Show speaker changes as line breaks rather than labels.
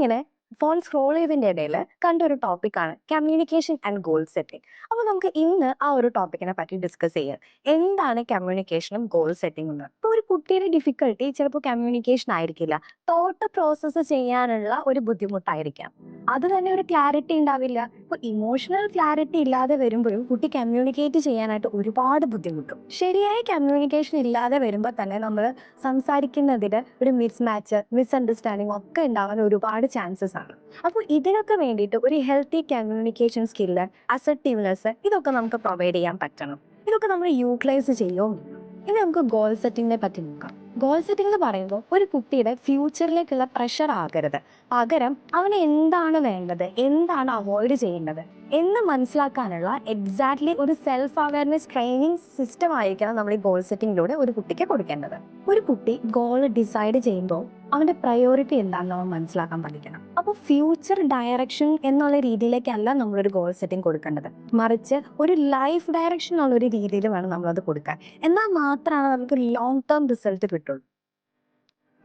ഞാനിങ്ങനെ phone scroll ചെയ്തതിന്റെ ഇടയിൽ കണ്ട ഒരു ടോപ്പിക്കാണ് കമ്മ്യൂണിക്കേഷൻ ആൻഡ് ഗോൾ സെറ്റിംഗ്. അപ്പോൾ നമുക്ക് ഇന്ന് ആ ഒരു ടോപ്പിക്കിനെ പറ്റി ഡിസ്കസ് ചെയ്യാം. എന്താണ് കമ്മ്യൂണിക്കേഷനും ഗോൾ സെറ്റിംഗും എന്ന്? ഇപ്പോൾ ഒരു കുട്ടിയുടെ ഡിഫിക്കൽട്ടി ചിലപ്പോൾ കമ്മ്യൂണിക്കേഷൻ ആയിരിക്കില്ല, തോട്ട് പ്രോസസ്സ് ചെയ്യാനുള്ള ഒരു ബുദ്ധിമുട്ടായിരിക്കാം. അത് തന്നെ ഒരു ക്ലാരിറ്റി ഉണ്ടാവില്ല. ഇപ്പോൾ ഇമോഷണൽ ക്ലാരിറ്റി ഇല്ലാതെ വരുമ്പോഴും കുട്ടി കമ്മ്യൂണിക്കേറ്റ് ചെയ്യാനായിട്ട് ഒരുപാട് ബുദ്ധിമുട്ടും. ശരിയായ കമ്മ്യൂണിക്കേഷൻ ഇല്ലാതെ വരുമ്പോൾ തന്നെ നമ്മൾ സംസാരിക്കുന്നതിൽ ഒരു മിസ്അണ്ടർസ്റ്റാൻഡിങ് ഒക്കെ ഉണ്ടാവാൻ ഒരുപാട് ചാൻസസ് ആണ്. അപ്പോൾ ഇതിനൊക്കെ വേണ്ടിയിട്ട് ഒരു ഹെൽത്തി കമ്മ്യൂണിക്കേഷൻ സ്കില്ല്, അസർട്ടീവ്നെസ്, ഇതൊക്കെ നമുക്ക് പ്രൊവൈഡ് ചെയ്യാൻ പറ്റണം. ഇതൊക്കെ നമ്മൾ യൂട്ടിലൈസ് ചെയ്യുമോ? ഇനി നമുക്ക് ഗോൾ സെറ്റിങ്ങിനെ പറ്റി നോക്കാം. ഗോൾ സെറ്റിംഗ് എന്ന് പറയുമ്പോൾ ഒരു കുട്ടിയുടെ ഫ്യൂച്ചറിലേക്കുള്ള പ്രഷർ ആകരുത്. പകരം അവന് എന്താണ് വേണ്ടത്, എന്താണ് അവോയ്ഡ് ചെയ്യേണ്ടത് എന്ന് മനസ്സിലാക്കാനുള്ള എക്സാക്ട്ലി ഒരു സെൽഫ് അവയർനെസ് ട്രെയിനിങ് സിസ്റ്റം ആയിരിക്കണം നമ്മൾ ഈ ഗോൾ സെറ്റിങ്ങിലൂടെ ഒരു കുട്ടിക്ക് കൊടുക്കേണ്ടത്. ഒരു കുട്ടി ഗോൾ ഡിസൈഡ് ചെയ്യുമ്പോൾ അവൻ്റെ പ്രയോറിറ്റി എന്താണെന്ന് അവൻ മനസ്സിലാക്കാൻ പഠിക്കണം. അപ്പോൾ ഫ്യൂച്ചർ ഡയറക്ഷൻ എന്നുള്ള രീതിയിലേക്കല്ല നമ്മളൊരു ഗോൾ സെറ്റിംഗ് കൊടുക്കേണ്ടത്, മറിച്ച് ഒരു ലൈഫ് ഡയറക്ഷൻ എന്നുള്ള ഒരു രീതിയിൽ വേണം നമ്മളത് കൊടുക്കാൻ. എന്നാൽ മാത്രമാണ് നമുക്ക് ലോങ് ടേം റിസൾട്ട് കിട്ടുള്ളൂ.